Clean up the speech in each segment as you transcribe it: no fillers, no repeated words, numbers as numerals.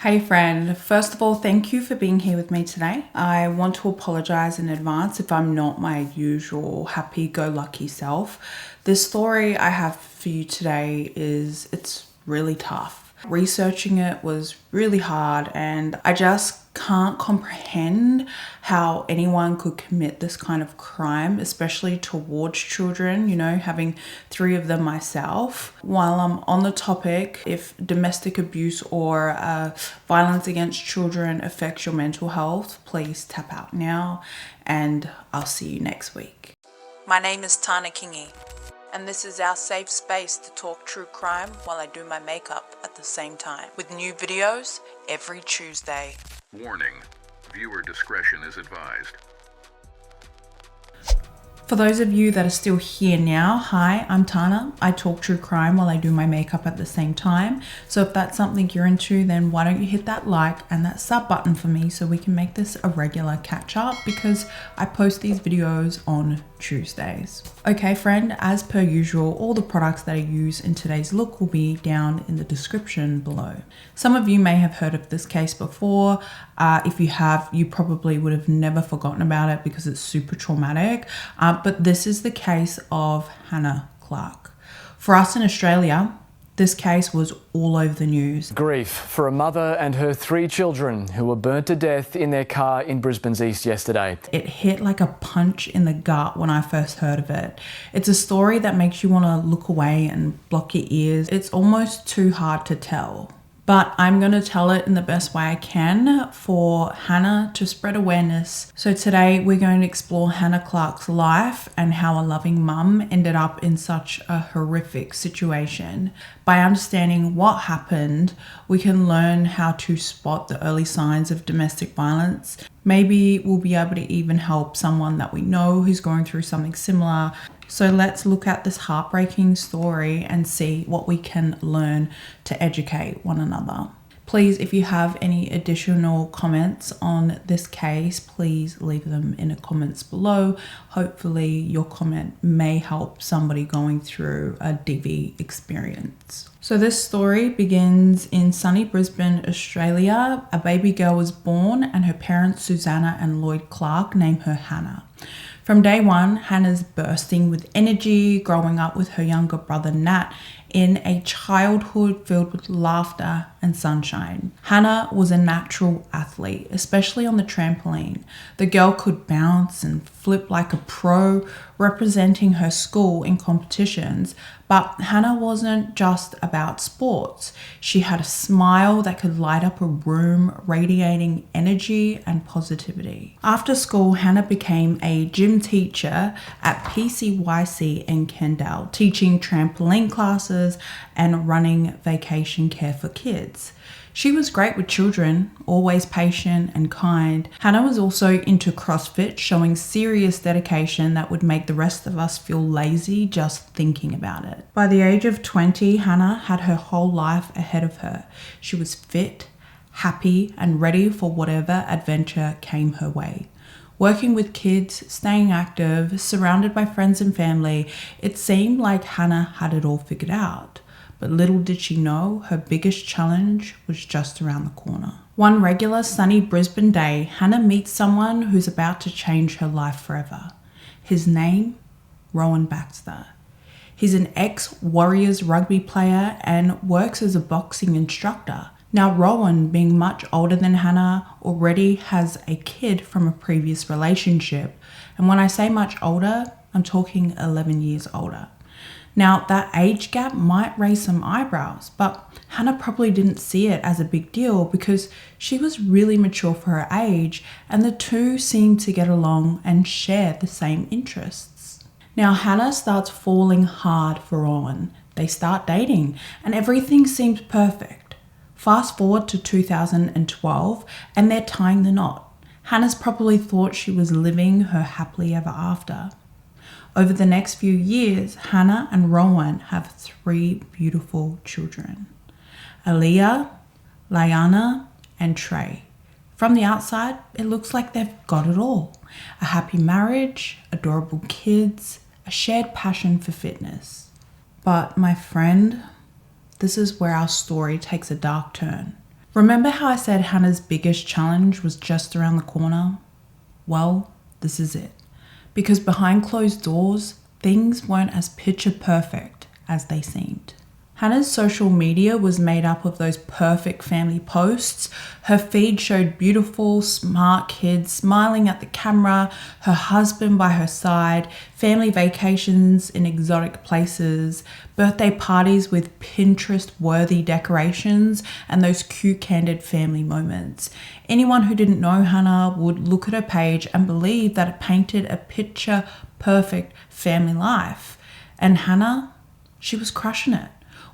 Hey friend, first of all, thank you for being here with me today. I want to apologize in advance if I'm not my usual happy-go-lucky self. This story I have for you today it's really tough. Researching it was really hard and I just can't comprehend how anyone could commit this kind of crime, especially towards children, you know, having 3 of them myself. While I'm on the topic, if domestic abuse or violence against children affects your mental health, please tap out now and I'll see you next week. My name is Tana Kingi, and this is our safe space to talk true crime while I do my makeup at the same time, with new videos every Tuesday. Warning, viewer discretion is advised. For those of you that are still here now, hi, I'm Tana. I talk true crime while I do my makeup at the same time. So if that's something you're into, then why don't you hit that like and that sub button for me so we can make this a regular catch up, because I post these videos on Tuesdays. Okay friend, as per usual, all the products that I use in today's look will be down in the description below. Some of you may have heard of this case before. If you have, you probably would have never forgotten about it because it's super traumatic. But this is the case of Hannah Clark. For us in Australia, this case was all over the news. Grief for a mother and her 3 children who were burnt to death in their car in Brisbane's east yesterday. It hit like a punch in the gut when I first heard of it. It's a story that makes you want to look away and block your ears. It's almost too hard to tell. But I'm going to tell it in the best way I can for Hannah to spread awareness. So today we're going to explore Hannah Clark's life and how a loving mum ended up in such a horrific situation. By understanding what happened, we can learn how to spot the early signs of domestic violence. Maybe we'll be able to even help someone that we know who's going through something similar. So let's look at this heartbreaking story and see what we can learn to educate one another. Please, if you have any additional comments on this case, please leave them in the comments below. Hopefully your comment may help somebody going through a DV experience. So this story begins in sunny Brisbane, Australia. A baby girl was born and her parents, Susanna and Lloyd Clark, named her Hannah. From day one, Hannah's bursting with energy, growing up with her younger brother Nat in a childhood filled with laughter and sunshine. Hannah was a natural athlete, especially on the trampoline. The girl could bounce and flip like a pro, representing her school in competitions. But Hannah wasn't just about sports. She had a smile that could light up a room, radiating energy and positivity. After school, Hannah became a gym teacher at PCYC in Kendall, teaching trampoline classes and running vacation care for kids. She was great with children, always patient and kind. Hannah was also into CrossFit, showing serious dedication that would make the rest of us feel lazy just thinking about it. By the age of 20, Hannah had her whole life ahead of her. She was fit, happy, and ready for whatever adventure came her way. Working with kids, staying active, surrounded by friends and family, it seemed like Hannah had it all figured out. But little did she know, her biggest challenge was just around the corner. One regular sunny Brisbane day, Hannah meets someone who's about to change her life forever. His name, Rowan Baxter. He's an ex-Warriors rugby player and works as a boxing instructor. Now Rowan, being much older than Hannah, already has a kid from a previous relationship. And when I say much older, I'm talking 11 years older. Now, that age gap might raise some eyebrows, but Hannah probably didn't see it as a big deal because she was really mature for her age and the two seemed to get along and share the same interests. Now, Hannah starts falling hard for Rowan. They start dating and everything seems perfect. Fast forward to 2012 and they're tying the knot. Hannah's probably thought she was living her happily ever after. Over the next few years, Hannah and Rowan have 3 beautiful children, Aaliyah, Liana, and Trey. From the outside, it looks like they've got it all. A happy marriage, adorable kids, a shared passion for fitness. But my friend, this is where our story takes a dark turn. Remember how I said Hannah's biggest challenge was just around the corner? Well, this is it. Because behind closed doors, things weren't as picture perfect as they seemed. Hannah's social media was made up of those perfect family posts. Her feed showed beautiful, smart kids smiling at the camera, her husband by her side, family vacations in exotic places, birthday parties with Pinterest-worthy decorations, and those cute, candid family moments. Anyone who didn't know Hannah would look at her page and believe that it painted a picture-perfect family life. And Hannah, she was crushing it.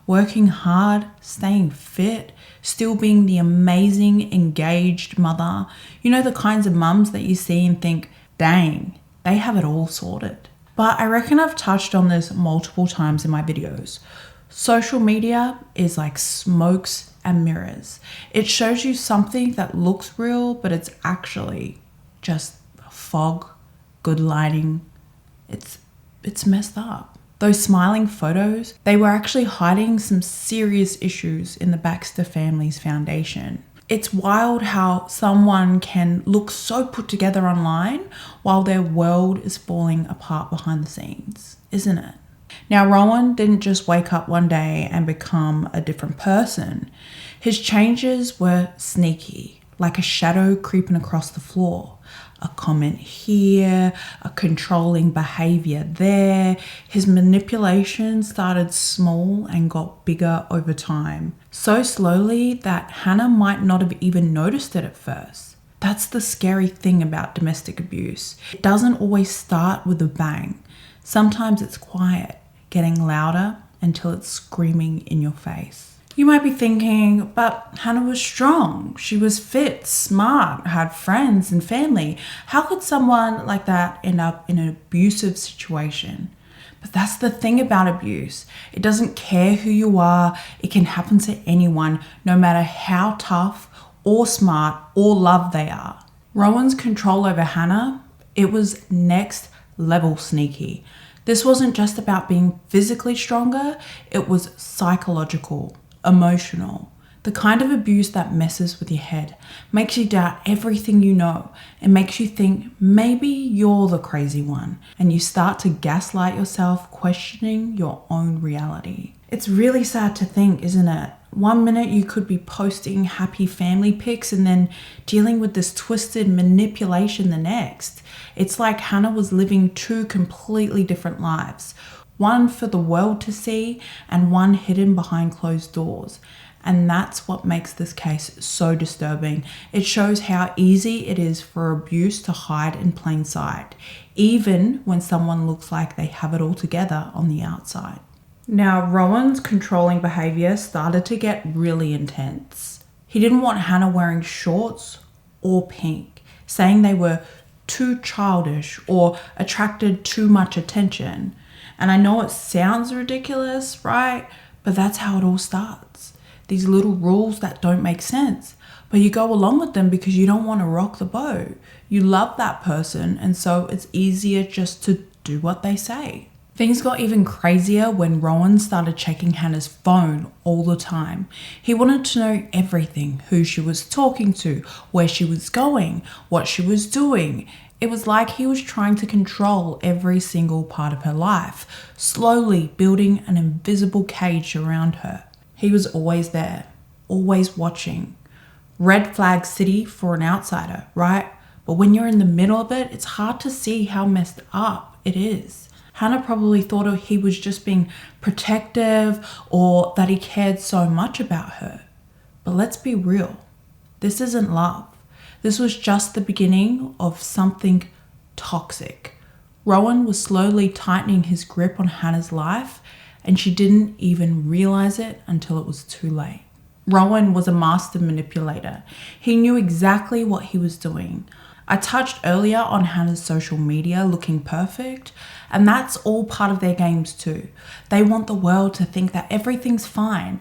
Working hard, staying fit, still being the amazing, engaged mother. You know, the kinds of mums that you see and think, dang, they have it all sorted. But I reckon I've touched on this multiple times in my videos. Social media is like smokes and mirrors. It shows you something that looks real, but it's actually just fog, good lighting. It's messed up. Those smiling photos, they were actually hiding some serious issues in the Baxter family's foundation. It's wild how someone can look so put together online while their world is falling apart behind the scenes, isn't it? Now, Rowan didn't just wake up one day and become a different person. His changes were sneaky, like a shadow creeping across the floor. A comment here, a controlling behavior there. His manipulation started small and got bigger over time. So slowly that Hannah might not have even noticed it at first. That's the scary thing about domestic abuse. It doesn't always start with a bang. Sometimes it's quiet, getting louder until it's screaming in your face. You might be thinking, but Hannah was strong. She was fit, smart, had friends and family. How could someone like that end up in an abusive situation? But that's the thing about abuse. It doesn't care who you are. It can happen to anyone, no matter how tough or smart or loved they are. Rowan's control over Hannah, it was next level sneaky. This wasn't just about being physically stronger, it was psychological. Emotional, the kind of abuse that messes with your head, makes you doubt everything you know, and makes you think maybe you're the crazy one, and you start to gaslight yourself, questioning your own reality. It's really sad to think, isn't it? One minute you could be posting happy family pics and then dealing with this twisted manipulation the next. It's like Hannah was living two completely different lives. One for the world to see and one hidden behind closed doors. And that's what makes this case so disturbing. It shows how easy it is for abuse to hide in plain sight, even when someone looks like they have it all together on the outside. Now, Rowan's controlling behavior started to get really intense. He didn't want Hannah wearing shorts or pink, saying they were too childish or attracted too much attention. And I know it sounds ridiculous, right? But that's how it all starts. These little rules that don't make sense, but you go along with them because you don't want to rock the boat. You love that person, and so it's easier just to do what they say. Things got even crazier when Rowan started checking Hannah's phone all the time. He wanted to know everything, who she was talking to, where she was going, what she was doing. It was like he was trying to control every single part of her life, slowly building an invisible cage around her. He was always there, always watching. Red flag city for an outsider, right? But when you're in the middle of it, it's hard to see how messed up it is. Hannah probably thought he was just being protective or that he cared so much about her. But let's be real, this isn't love. This was just the beginning of something toxic. Rowan was slowly tightening his grip on Hannah's life, and she didn't even realize it until it was too late. Rowan was a master manipulator. He knew exactly what he was doing. I touched earlier on Hannah's social media looking perfect, and that's all part of their games too. They want the world to think that everything's fine,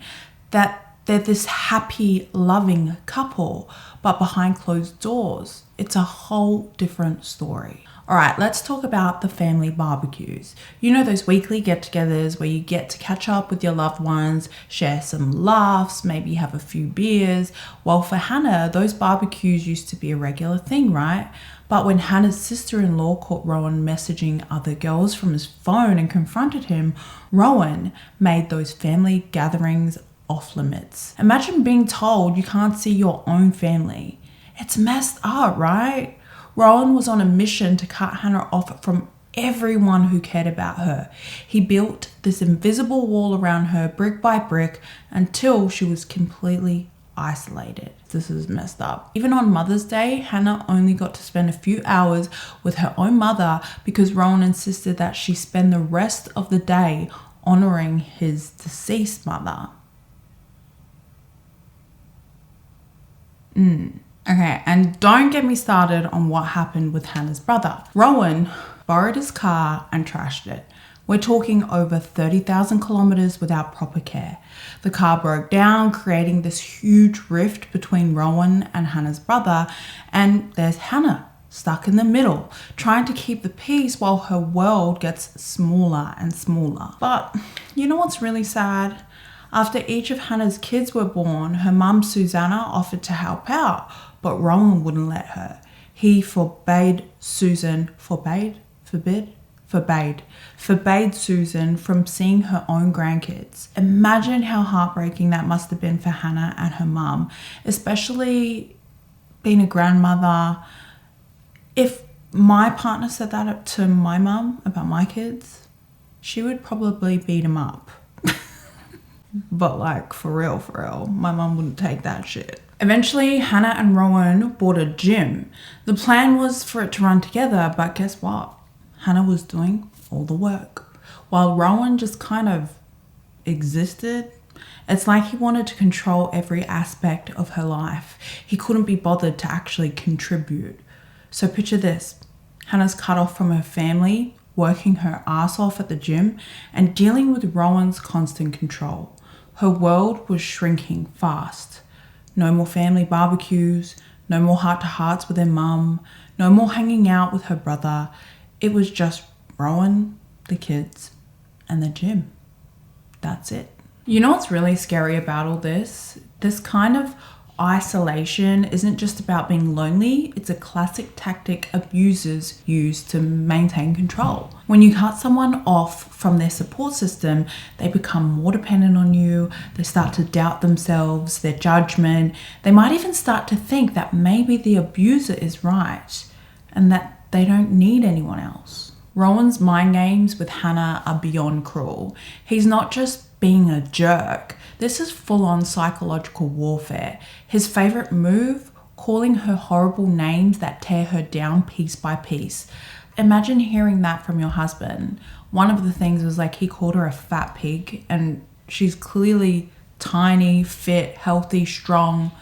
that they're this happy, loving couple, but behind closed doors, it's a whole different story. All right, let's talk about the family barbecues. You know, those weekly get-togethers where you get to catch up with your loved ones, share some laughs, maybe have a few beers. Well, for Hannah, those barbecues used to be a regular thing, right? But when Hannah's sister-in-law caught Rowan messaging other girls from his phone and confronted him, Rowan made those family gatherings off limits. Imagine being told you can't see your own family. It's messed up, right? Rowan was on a mission to cut Hannah off from everyone who cared about her. He built this invisible wall around her brick by brick until she was completely isolated. This is messed up. Even on Mother's Day, Hannah only got to spend a few hours with her own mother because Rowan insisted that she spend the rest of the day honoring his deceased mother. Okay, and don't get me started on what happened with Hannah's brother. Rowan borrowed his car and trashed it. We're talking over 30,000 kilometers without proper care. The car broke down, creating this huge rift between Rowan and Hannah's brother, and there's Hannah stuck in the middle, trying to keep the peace while her world gets smaller and smaller. But you know what's really sad? After each of Hannah's kids were born, her mum Susanna offered to help out, but Rowan wouldn't let her. He forbade Susan from seeing her own grandkids. Imagine how heartbreaking that must have been for Hannah and her mum, especially being a grandmother. If my partner said that to my mum about my kids, she would probably beat him up. But like, for real, my mum wouldn't take that shit. Eventually, Hannah and Rowan bought a gym. The plan was for it to run together, but guess what? Hannah was doing all the work, while Rowan just kind of existed. It's like he wanted to control every aspect of her life. He couldn't be bothered to actually contribute. So picture this. Hannah's cut off from her family, working her ass off at the gym, and dealing with Rowan's constant control. Her world was shrinking fast. No more family barbecues, no more heart-to-hearts with her mum, no more hanging out with her brother. It was just Rowan, the kids, and the gym. That's it. You know what's really scary about all this? This kind of isolation isn't just about being lonely. It's a classic tactic abusers use to maintain control. When you cut someone off from their support system, they become more dependent on you. They start to doubt themselves, their judgment. They might even start to think that maybe the abuser is right and that they don't need anyone else. Rowan's mind games with Hannah are beyond cruel. He's not just being a jerk. This is full-on psychological warfare. His favorite move, calling her horrible names that tear her down piece by piece. Imagine hearing that from your husband. One of the things was like he called her a fat pig, and she's clearly tiny, fit, healthy, strong.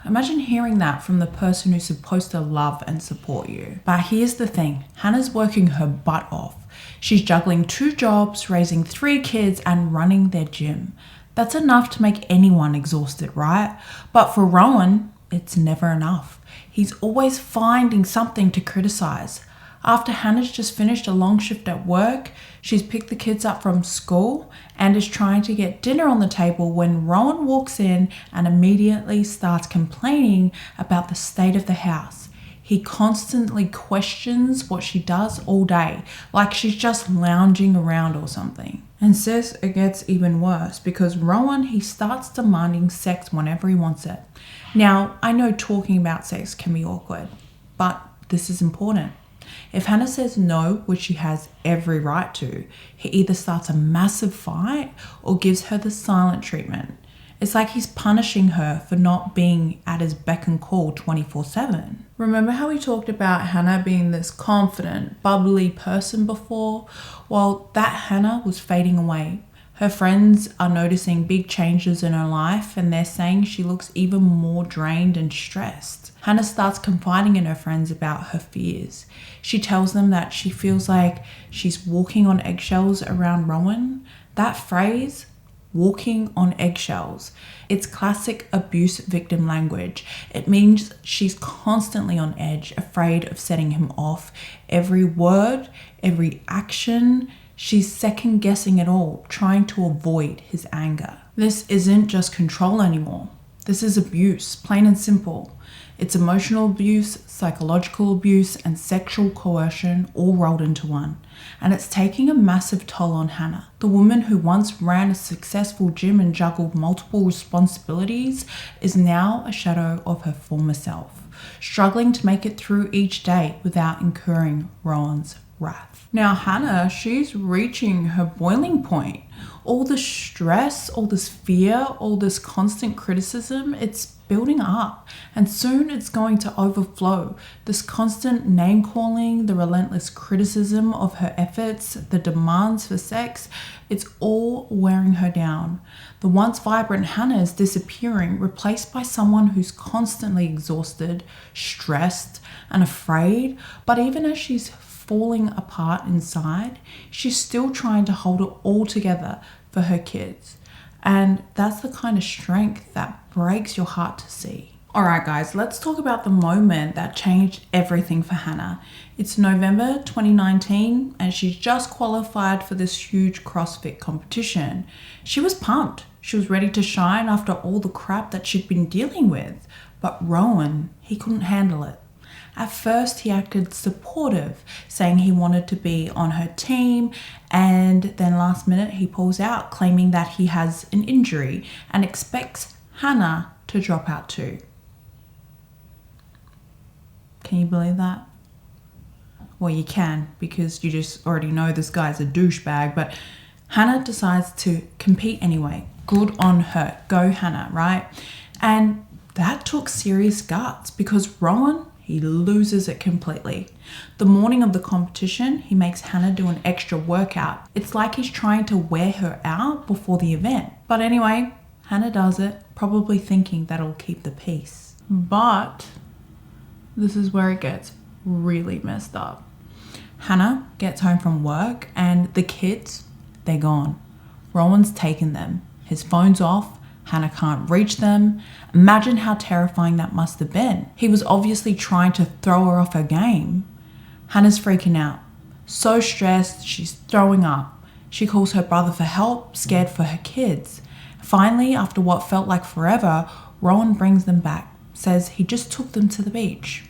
Imagine hearing that from the person who's supposed to love and support you. But here's the thing, Hannah's working her butt off. She's juggling 2 jobs, raising 3 kids, and running their gym. That's enough to make anyone exhausted, right? But for Rowan, it's never enough. He's always finding something to criticize. After Hannah's just finished a long shift at work, she's picked the kids up from school and is trying to get dinner on the table when Rowan walks in and immediately starts complaining about the state of the house. He constantly questions what she does all day, like she's just lounging around or something. And sis, it gets even worse because Rowan, he starts demanding sex whenever he wants it. Now, I know talking about sex can be awkward, but this is important. If Hannah says no, which she has every right to, he either starts a massive fight or gives her the silent treatment. It's like he's punishing her for not being at his beck and call 24/7. Remember how we talked about Hannah being this confident, bubbly person before? Well, that Hannah was fading away. Her friends are noticing big changes in her life and they're saying she looks even more drained and stressed. Hannah starts confiding in her friends about her fears. She tells them that she feels like she's walking on eggshells around Rowan. That phrase, walking on eggshells. It's classic abuse victim language. It means she's constantly on edge, afraid of setting him off. Every word, every action, she's second guessing it all, trying to avoid his anger. This isn't just control anymore. This is abuse, plain and simple. It's emotional abuse, psychological abuse, and sexual coercion all rolled into one. And it's taking a massive toll on Hannah. The woman who once ran a successful gym and juggled multiple responsibilities is now a shadow of her former self, struggling to make it through each day without incurring Rowan's wrath. Now Hannah, she's reaching her boiling point. All the stress, all this fear, all this constant criticism, it's building up, and soon it's going to overflow. This constant name calling, the relentless criticism of her efforts, the demands for sex, it's all wearing her down. The once vibrant Hannah is disappearing, replaced by someone who's constantly exhausted, stressed, and afraid. But even as she's falling apart inside, she's still trying to hold it all together for her kids. And that's the kind of strength that breaks your heart to see. All right, guys, let's talk about the moment that changed everything for Hannah. It's November 2019, and she's just qualified for this huge CrossFit competition. She was pumped. She was ready to shine after all the crap that she'd been dealing with. But Rowan, he couldn't handle it. At first, he acted supportive, saying he wanted to be on her team, and then last minute he pulls out, claiming that he has an injury and expects Hannah to drop out too. Can you believe that? Well, you can, because you just already know this guy's a douchebag, but Hannah decides to compete anyway. Good on her. Go Hannah, right? And that took serious guts, because Rowan, he loses it completely. The morning of the competition, he makes Hannah do an extra workout. It's like he's trying to wear her out before the event. But anyway, Hannah does it, probably thinking that'll keep the peace. But this is where it gets really messed up. Hannah gets home from work and the kids, they're gone. Rowan's taken them. His phone's off. Hannah can't reach them. Imagine how terrifying that must have been. He was obviously trying to throw her off her game. Hannah's freaking out. So stressed, she's throwing up. She calls her brother for help, scared for her kids. Finally, after what felt like forever, Rowan brings them back, says he just took them to the beach.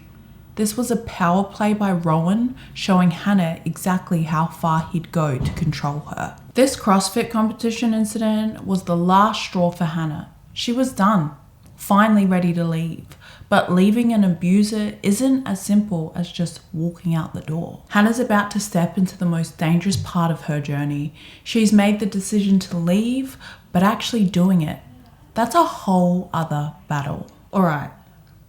This was a power play by Rowan, showing Hannah exactly how far he'd go to control her. This CrossFit competition incident was the last straw for Hannah. She was done, finally ready to leave. But leaving an abuser isn't as simple as just walking out the door. Hannah's about to step into the most dangerous part of her journey. She's made the decision to leave, but actually doing it, that's a whole other battle. All right.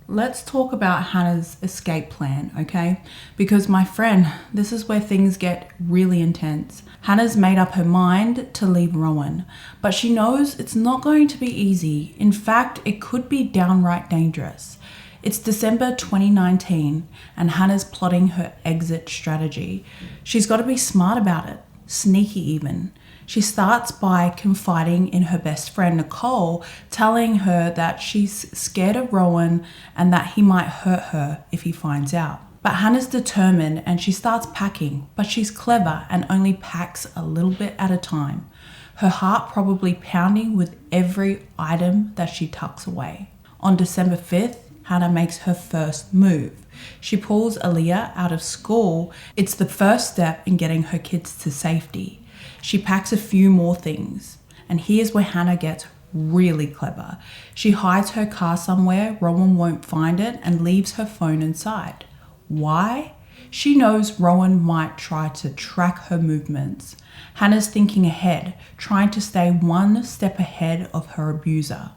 Let's talk about Hannah's escape plan, okay? Because my friend, this is where things get really intense. Hannah's made up her mind to leave Rowan, but she knows it's not going to be easy. In fact, it could be downright dangerous. It's December 2019, and Hannah's plotting her exit strategy. She's got to be smart about it, sneaky even. She starts by confiding in her best friend Nicole, telling her that she's scared of Rowan and that he might hurt her if he finds out. But Hannah's determined and she starts packing, but she's clever and only packs a little bit at a time. Her heart probably pounding with every item that she tucks away. On December 5th, Hannah makes her first move. She pulls Aaliyah out of school. It's the first step in getting her kids to safety. She packs a few more things, and here's where Hannah gets really clever. She hides her car somewhere Rowan won't find it and leaves her phone inside. Why? She knows Rowan might try to track her movements. Hannah's thinking ahead, trying to stay one step ahead of her abuser.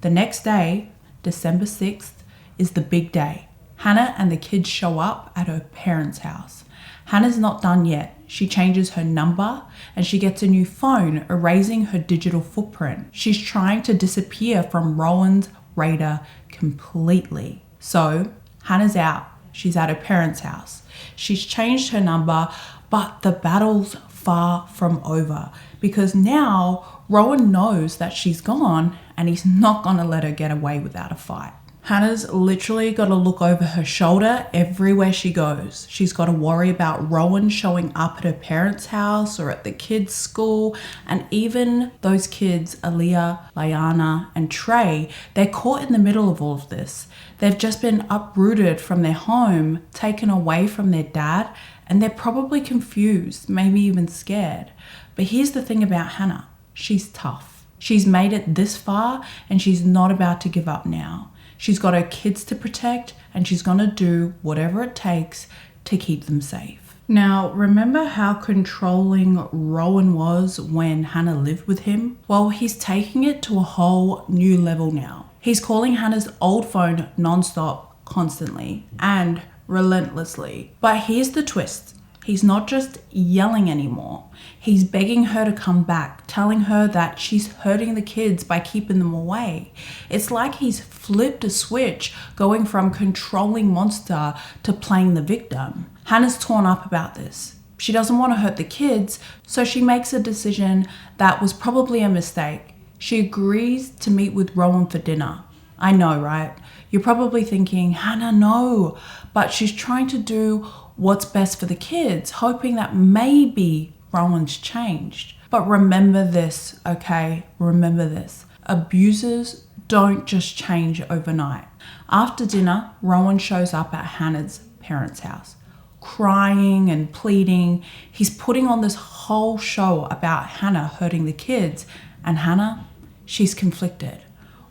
The next day, December 6th, is the big day. Hannah and the kids show up at her parents' house. Hannah's not done yet. She changes her number and she gets a new phone, erasing her digital footprint. She's trying to disappear from Rowan's radar completely. So Hannah's out. She's at her parents' house. She's changed her number, But the battle's far from over because now Rowan knows that she's gone and he's not gonna let her get away without a fight. Hannah's literally got to look over her shoulder everywhere she goes. She's got to worry about Rowan showing up at her parents' house or at the kids' school. And even those kids, Aaliyah, Liana, and Trey, they're caught in the middle of all of this. They've just been uprooted from their home, taken away from their dad, and they're probably confused, maybe even scared. But here's the thing about Hannah. She's tough. She's made it this far and she's not about to give up now. She's got her kids to protect and she's going to do whatever it takes to keep them safe. Now, remember how controlling Rowan was when Hannah lived with him? Well, he's taking it to a whole new level now. He's calling Hannah's old phone nonstop, constantly, and relentlessly. But here's the twist. He's not just yelling anymore. He's begging her to come back, telling her that she's hurting the kids by keeping them away. It's like he's flipped a switch, going from controlling monster to playing the victim. Hannah's torn up about this. She doesn't want to hurt the kids, so she makes a decision that was probably a mistake. She agrees to meet with Rowan for dinner. I know, right? You're probably thinking, Hannah, no. But she's trying to do what's best for the kids, hoping that maybe Rowan's changed. But remember this, okay? Remember this. Abusers don't just change overnight. After dinner, Rowan shows up at Hannah's parents' house, crying and pleading. He's putting on this whole show about Hannah hurting the kids. And Hannah, she's conflicted,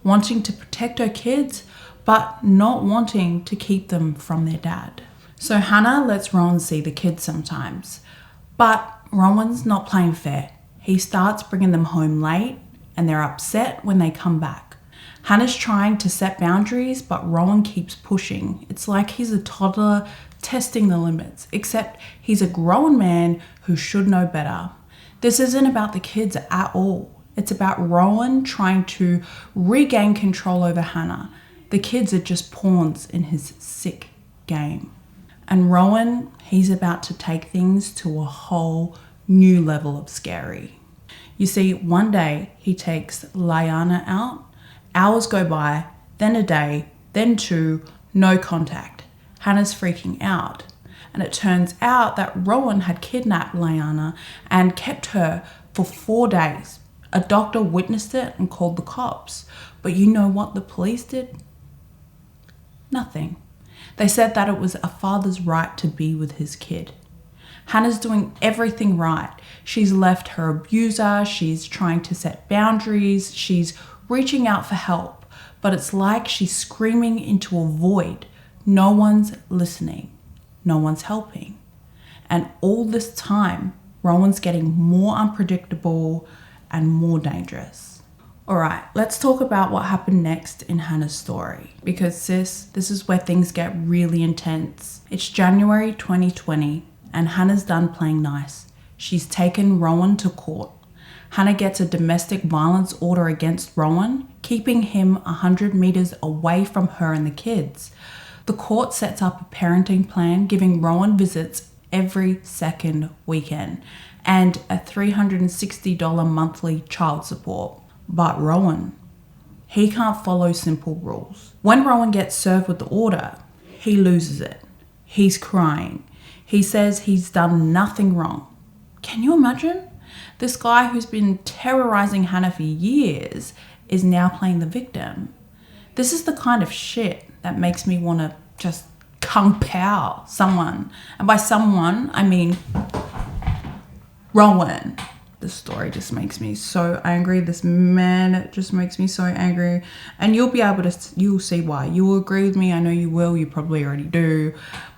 wanting to protect her kids, but not wanting to keep them from their dad. So Hannah lets Rowan see the kids sometimes, but Rowan's not playing fair. He starts bringing them home late and they're upset when they come back. Hannah's trying to set boundaries, but Rowan keeps pushing. It's like he's a toddler testing the limits, except he's a grown man who should know better. This isn't about the kids at all. It's about Rowan trying to regain control over Hannah. The kids are just pawns in his sick game. And Rowan, he's about to take things to a whole new level of scary. You see, one day he takes Liana out, hours go by, then a day, then two, no contact. Hannah's freaking out. And it turns out that Rowan had kidnapped Liana and kept her for 4 days. A doctor witnessed it and called the cops. But you know what the police did? Nothing. They said that it was a father's right to be with his kid. Hannah's doing everything right. She's left her abuser, she's trying to set boundaries, she's reaching out for help, but it's like she's screaming into a void. No one's listening, no one's helping. And all this time, Rowan's getting more unpredictable and more dangerous. All right, let's talk about what happened next in Hannah's story. Because sis, this is where things get really intense. It's January 2020 and Hannah's done playing nice. She's taken Rowan to court. Hannah gets a domestic violence order against Rowan, keeping him 100 meters away from her and the kids. The court sets up a parenting plan, giving Rowan visits every second weekend and a $360 monthly child support. But Rowan, he can't follow simple rules. When Rowan gets served with the order, he loses it. He's crying. He says he's done nothing wrong. Can you imagine? This guy who's been terrorizing Hannah for years is now playing the victim. This is the kind of shit that makes me want to just kung pao someone. And by someone, I mean Rowan. This story just makes me so angry. This man just makes me so angry. And you'll be able to, you'll see why. You will agree with me. I know you will. You probably already do.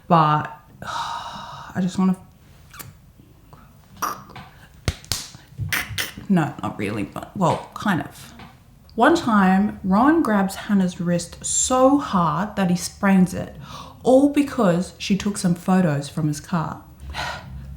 But I just want to... No, not really, but well, kind of. One time, Rowan grabs Hannah's wrist so hard that he sprains it. All because she took some photos from his car.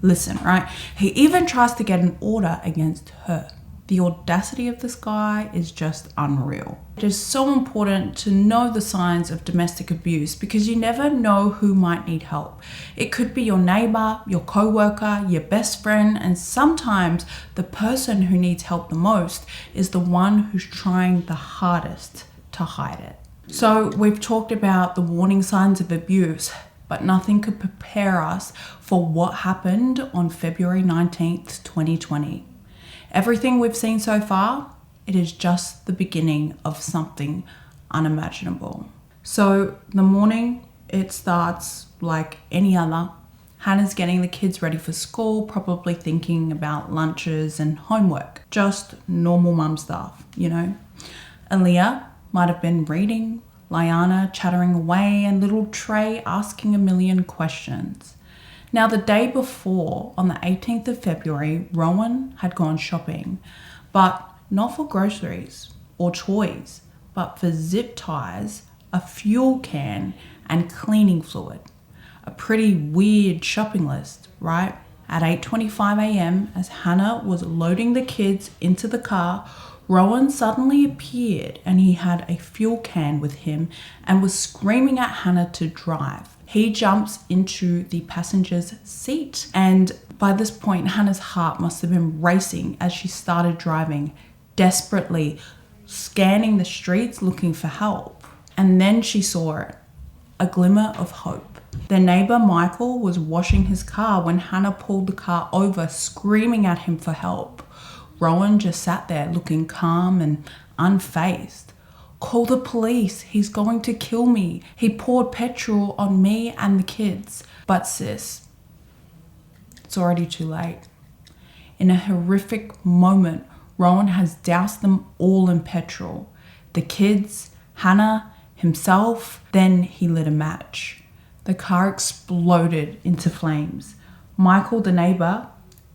Listen, right? He even tries to get an order against her. The audacity of this guy is just unreal. It is so important to know the signs of domestic abuse because you never know who might need help. It could be your neighbor, your co-worker, your best friend, and sometimes the person who needs help the most is the one who's trying the hardest to hide it. So we've talked about the warning signs of abuse, but nothing could prepare us for what happened on February 19th, 2020. Everything we've seen so far, it is just the beginning of something unimaginable. So the morning, it starts like any other. Hannah's getting the kids ready for school, probably thinking about lunches and homework. Just normal mum stuff, you know. Aaliyah might have been reading, Liana chattering away, and little Trey asking a million questions. Now, the day before, on the 18th of February, Rowan had gone shopping, but not for groceries or toys, but for zip ties, a fuel can, and cleaning fluid. A pretty weird shopping list, right? At 8:25 a.m., as Hannah was loading the kids into the car, Rowan suddenly appeared and he had a fuel can with him and was screaming at Hannah to drive. He jumps into the passenger's seat, and by this point, Hannah's heart must have been racing as she started driving, desperately scanning the streets looking for help. And then she saw it, a glimmer of hope. Their neighbor Michael was washing his car when Hannah pulled the car over, screaming at him for help. Rowan just sat there looking calm and unfazed. Call the police, he's going to kill me. He poured petrol on me and the kids. But sis, it's already too late. In a horrific moment, Rowan has doused them all in petrol. The kids, Hannah, himself, then he lit a match. The car exploded into flames. Michael, the neighbor,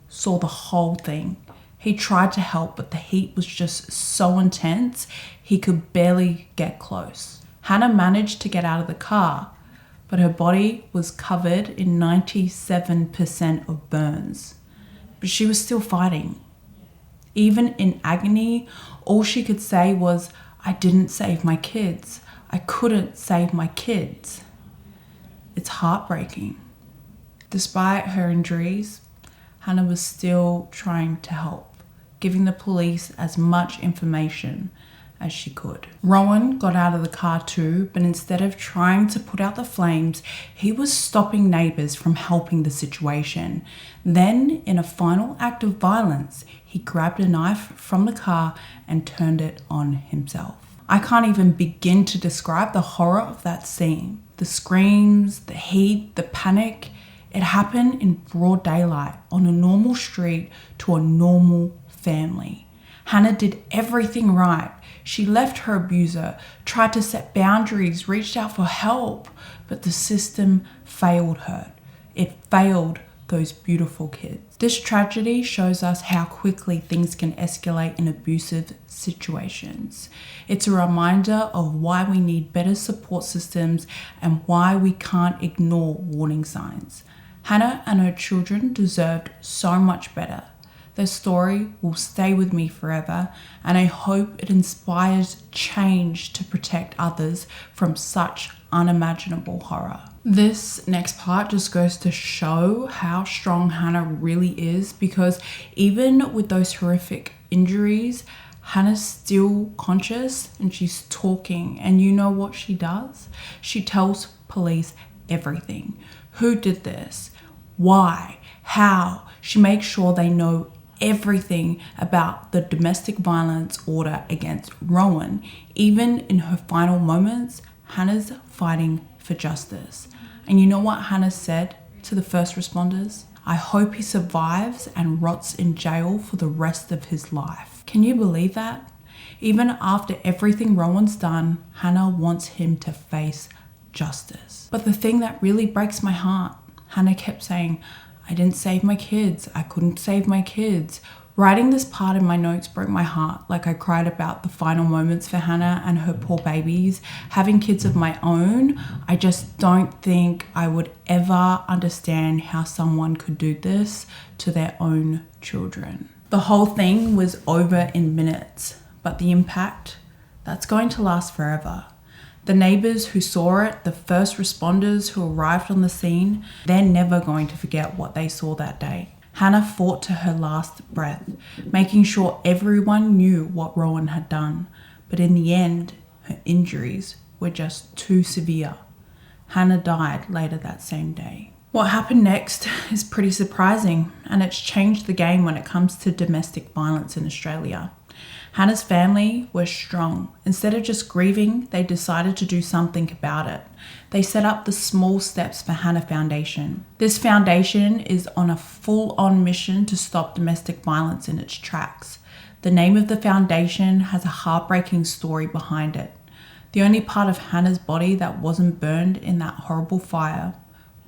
saw the whole thing. He tried to help, but the heat was just so intense, he could barely get close. Hannah managed to get out of the car, but her body was covered in 97% of burns. But she was still fighting. Even in agony, all she could say was, "I didn't save my kids. I couldn't save my kids." It's heartbreaking. Despite her injuries, Hannah was still trying to help, giving the police as much information as she could. Rowan got out of the car too, but instead of trying to put out the flames, he was stopping neighbors from helping the situation. Then, in a final act of violence, he grabbed a knife from the car and turned it on himself. I can't even begin to describe the horror of that scene. The screams, the heat, the panic. It happened in broad daylight on a normal street to a normal family. Hannah did everything right. She left her abuser, tried to set boundaries, reached out for help, but the system failed her. It failed those beautiful kids. This tragedy shows us how quickly things can escalate in abusive situations. It's a reminder of why we need better support systems and why we can't ignore warning signs. Hannah and her children deserved so much better. Their story will stay with me forever, and I hope it inspires change to protect others from such unimaginable horror. This next part just goes to show how strong Hannah really is, because even with those horrific injuries, Hannah's still conscious and she's talking. And you know what she does? She tells police everything. Who did this? Why? How? She makes sure they know everything about the domestic violence order against Rowan. Even in her final moments, Hannah's fighting for justice. And you know what Hannah said to the first responders? "I hope he survives and rots in jail for the rest of his life." Can you believe that? Even after everything Rowan's done, Hannah wants him to face justice. But the thing that really breaks my heart, Hannah kept saying, "I didn't save my kids. I couldn't save my kids." Writing this part in my notes broke my heart. Like, I cried about the final moments for Hannah and her poor babies. Having kids of my own, I just don't think I would ever understand how someone could do this to their own children. The whole thing was over in minutes, but the impact, that's going to last forever. The neighbours who saw it, the first responders who arrived on the scene, they're never going to forget what they saw that day. Hannah fought to her last breath, making sure everyone knew what Rowan had done. But in the end, her injuries were just too severe. Hannah died later that same day. What happened next is pretty surprising, and it's changed the game when it comes to domestic violence in Australia. Hannah's family were strong. Instead of just grieving, they decided to do something about it. They set up the Small Steps for Hannah Foundation. This foundation is on a full-on mission to stop domestic violence in its tracks. The name of the foundation has a heartbreaking story behind it. The only part of Hannah's body that wasn't burned in that horrible fire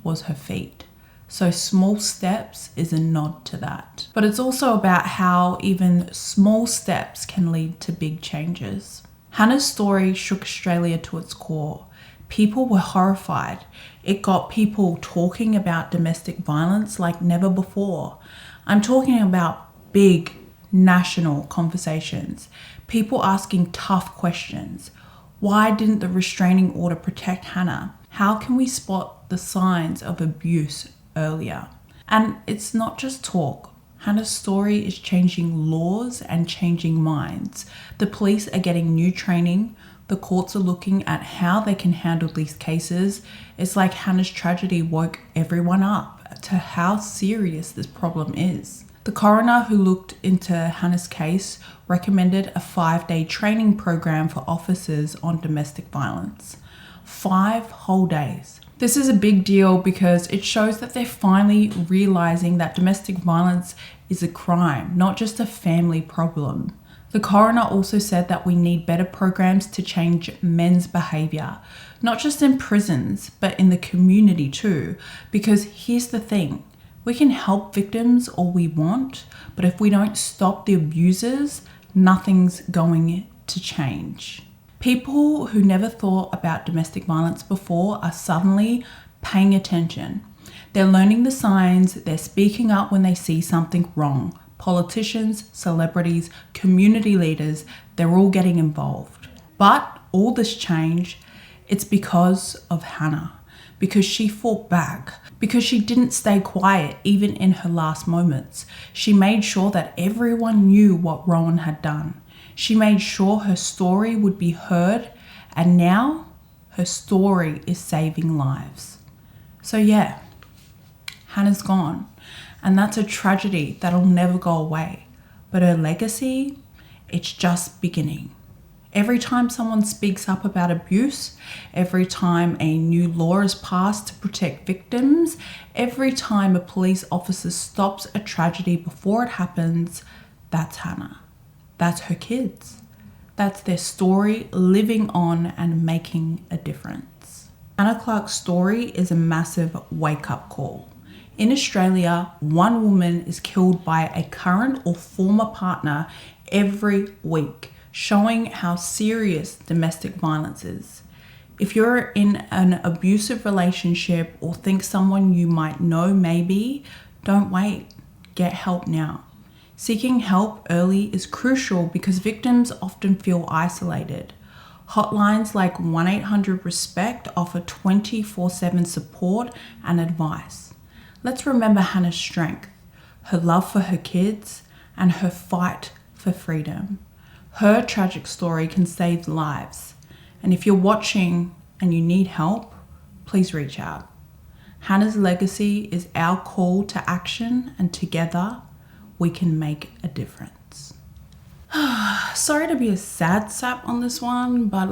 was her feet. So Small Steps is a nod to that. But it's also about how even small steps can lead to big changes. Hannah's story shook Australia to its core. People were horrified. It got people talking about domestic violence like never before. I'm talking about big national conversations. People asking tough questions. Why didn't the restraining order protect Hannah? How can we spot the signs of abuse earlier? And it's not just talk. Hannah's story is changing laws and changing minds. The police are getting new training. The courts are looking at how they can handle these cases. It's like Hannah's tragedy woke everyone up to how serious this problem is. The coroner who looked into Hannah's case recommended a 5-day training program for officers on domestic violence. 5 whole days. This is a big deal because it shows that they're finally realizing that domestic violence is a crime, not just a family problem. The coroner also said that we need better programs to change men's behavior, not just in prisons, but in the community too. Because here's the thing, we can help victims all we want, but if we don't stop the abusers, nothing's going to change. People who never thought about domestic violence before are suddenly paying attention. They're learning the signs, they're speaking up when they see something wrong. Politicians, celebrities, community leaders, they're all getting involved. But all this change, it's because of Hannah. Because she fought back. Because she didn't stay quiet even in her last moments. She made sure that everyone knew what Rowan had done. She made sure her story would be heard, and now her story is saving lives. So yeah, Hannah's gone, and that's a tragedy that'll never go away. But her legacy, it's just beginning. Every time someone speaks up about abuse, every time a new law is passed to protect victims, every time a police officer stops a tragedy before it happens, that's Hannah. That's her kids. That's their story living on and making a difference. Hannah Clarke's story is a massive wake-up call. In Australia, one woman is killed by a current or former partner every week, showing how serious domestic violence is. If you're in an abusive relationship or think someone you might know maybe, don't wait. Get help now. Seeking help early is crucial because victims often feel isolated. Hotlines like 1-800-RESPECT offer 24/7 support and advice. Let's remember Hannah's strength, her love for her kids, and her fight for freedom. Her tragic story can save lives. And if you're watching and you need help, please reach out. Hannah's legacy is our call to action, and together we can make a difference. Sorry to be a sad sap on this one, but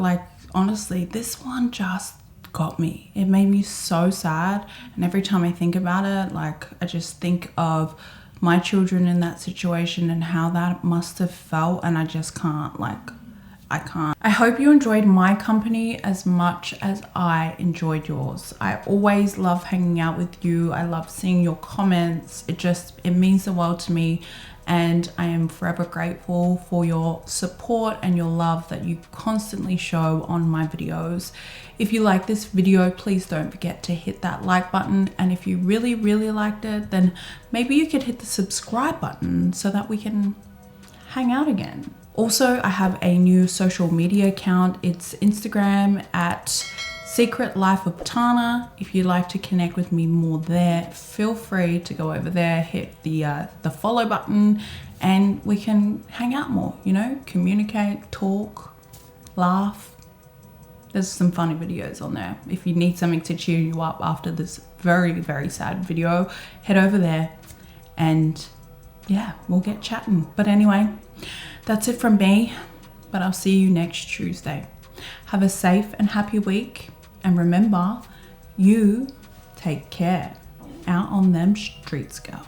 honestly, this one just got me. It made me so sad, and every time I think about it, I just think of my children in that situation and how that must have felt, and I just can't I can't. I hope you enjoyed my company as much as I enjoyed yours. I always love hanging out with you. I love seeing your comments. It means the world to me, and I am forever grateful for your support and your love that you constantly show on my videos. If you like this video, please don't forget to hit that like button, and if you really liked it, then maybe you could hit the subscribe button so that we can hang out again. Also, I have a new social media account. It's Instagram at Secret Life of Tana. If you'd like to connect with me more there, feel free to go over there, hit the follow button, and we can hang out more, you know, communicate, talk, laugh. There's some funny videos on there. If you need something to cheer you up after this very sad video, head over there and yeah, we'll get chatting. But anyway, that's it from me, but I'll see you next Tuesday. Have a safe and happy week, and remember, you take care. Out on them streets, girl.